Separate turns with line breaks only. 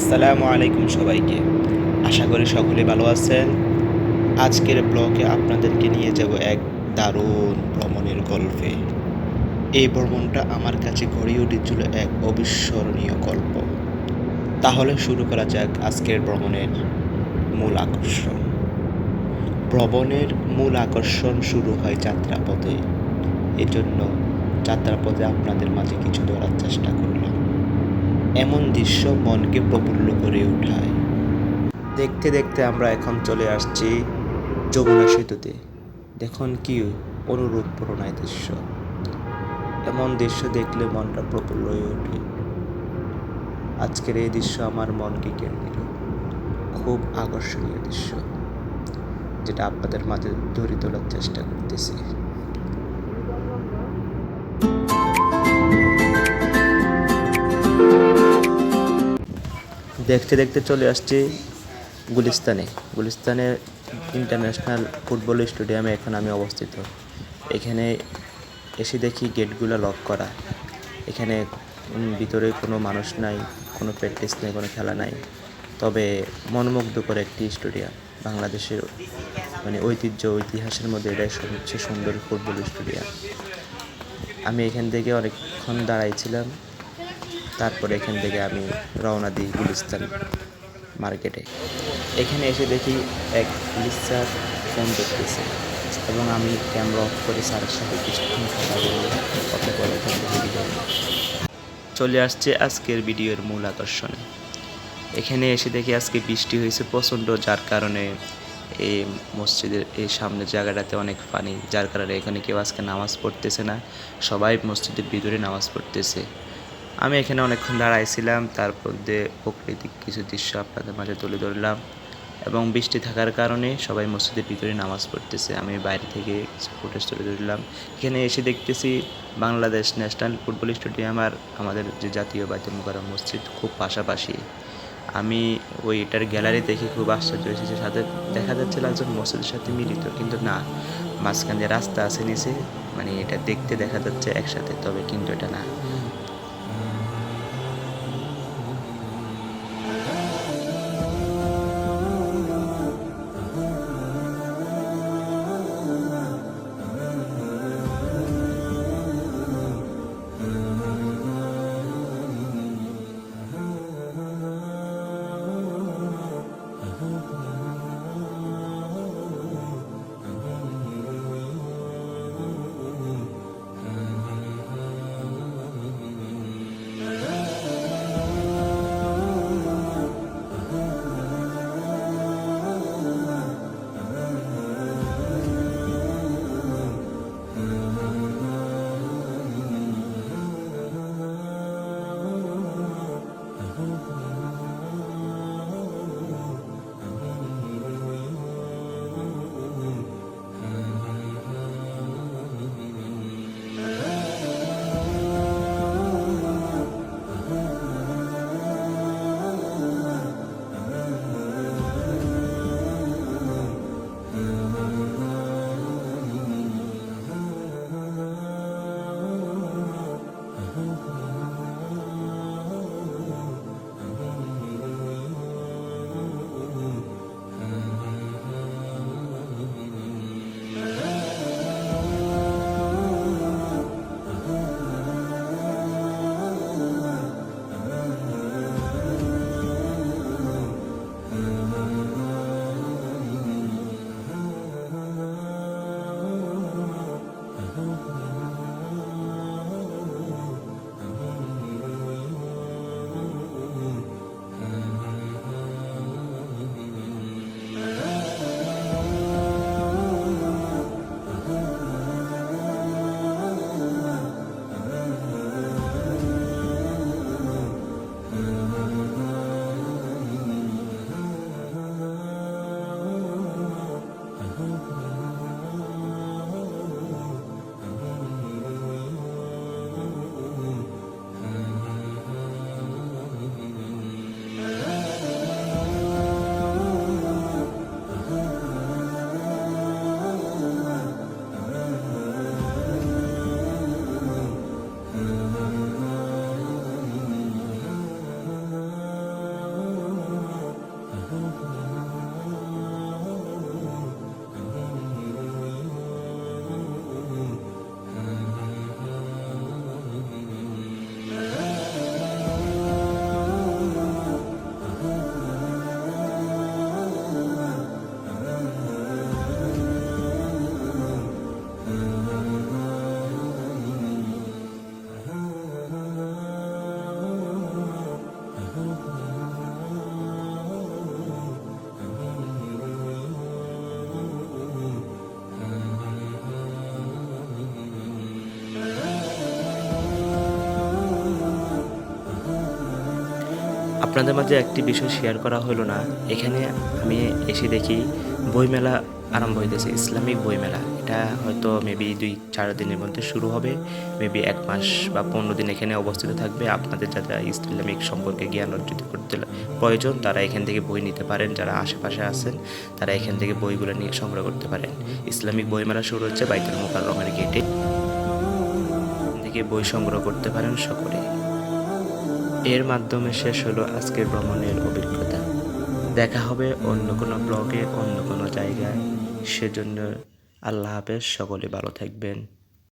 আসসালামু আলাইকুম সবাইকে। আশা করি সকলে ভালো আছেন। আজকের ব্লগে আপনাদেরকে নিয়ে যাব এক দারুণ ভ্রমণের গল্পে। এই ভ্রমণটা আমার কাছে গড়ে উঠেছিল এক অবিস্মরণীয় গল্প। তাহলে শুরু করা যাক আজকের ভ্রমণের মূল আকর্ষণ। ভ্রমণের মূল আকর্ষণ শুরু হয় যাত্রাপথে। এজন্য যাত্রাপথে আপনাদের মাঝে কিছু ধরার চেষ্টা করলাম। এমন দৃশ্য মনকে প্রফুল্ল করে ওঠায়। দেখতে দেখতে আমরা এখন চলে আসছি যমুনা সেতুতে। দেখুন কি অনুরূপ প্রণয় দৃশ্য। এমন দৃশ্য দেখলে মনটা প্রফুল্ল হয়ে ওঠে। আজকের এই দৃশ্য আমার মনকে কেড়ে নিল। খুব আকর্ষণীয় দৃশ্য, যেটা আপনাদের মাঝে ধরে তোলার চেষ্টা করতেছি। দেখতে দেখতে চলে আসছি গুলিস্তানে ইন্টারন্যাশনাল ফুটবল স্টেডিয়ামে এখন আমি অবস্থিত। এখানে এসে দেখি গেটগুলো লক করা। এখানে ভিতরে কোনো মানুষ নাই, কোনো প্র্যাকটিস নেই, কোনো খেলা নাই। তবে মনোমুগ্ধকর একটি স্টেডিয়াম। বাংলাদেশের ইতিহাসের মধ্যে এটাই সবচেয়ে সুন্দর ফুটবল স্টেডিয়াম। আমি এখান থেকে অনেকক্ষণ দাঁড়াইছিলাম। তারপরে এখান থেকে আমি রওনা দিই গুলিস্তান মার্কেটে। এখানে এসে দেখি এক পুলিশ স্যার ফোন করতেছে এবং আমি ক্যামেরা অফ করে স্যারের সাথে কিছুক্ষণ কথা বলে এখান থেকে বিদায় নিই। চলে আসছে আজকের ভিডিওর মূল আকর্ষণে। এখানে এসে দেখি আজকে বৃষ্টি হয়েছে প্রচণ্ড, যার কারণে এই মসজিদের এই সামনের জায়গাটাতে অনেক পানি, যার কারণে এখানে কেউ আজকে নামাজ পড়তেছে না, সবাই মসজিদের ভিতরে নামাজ পড়তেছে। আমি এখানে অনেকক্ষণ দাঁড়াইছিলাম, তারপর দিয়ে প্রাকৃতিক কিছু দৃশ্য আপনাদের মাঝে তুলে ধরলাম এবং বৃষ্টি থাকার কারণে সবাই মসজিদের ভিতরে নামাজ পড়তেছে। আমি বাইরে থেকে কিছু ফুটেজ তুলে ধরলাম। এখানে এসে দেখতেছি বাংলাদেশ ন্যাশনাল ফুটবল স্টেডিয়াম আর আমাদের যে জাতীয় বাইতুল মোকাররম মসজিদ খুব পাশাপাশি। আমি এটার গ্যালারি দেখে খুব আশ্চর্য হয়েছি যে সাথে দেখা যাচ্ছিল একজন মসজিদের সাথে মিলিত, কিন্তু না, মাঝখান দিয়ে রাস্তা আছে নিচে, এটা দেখতে দেখা যাচ্ছে একসাথে, তবে কিন্তু এটা না। আপনাদের মাঝে একটি বিষয় শেয়ার করা হলো না। এখানে আমি এসে দেখি বইমেলা আরম্ভ হইতেছে, ইসলামিক বইমেলা। এটা হয়তো মেবি 2-4 দিনের মধ্যে শুরু হবে, মেবি 1 মাস বা 15 দিন এখানে অবস্থিত থাকবে। আপনাদের যারা ইসলামিক সম্পর্কে জ্ঞান অর্জিত করতে প্রয়োজন তারা এখান থেকে বই নিতে পারেন, যারা আশেপাশে আছেন তারা এখান থেকে বইগুলো নিয়ে সংগ্রহ করতে পারেন। ইসলামিক বইমেলা শুরু হচ্ছে বাইতুল মোকাররমের গেটে, এখান থেকে বই সংগ্রহ করতে পারেন সকলে। এর মাধ্যমে শেষ হলো আজকের ভ্রমণের অভিজ্ঞতা। দেখা হবে অন্য কোনো ব্লগে, অন্য কোনো জায়গায়। সেজন্য আল্লাহ হাফেজ, সকলে ভালো থাকবেন।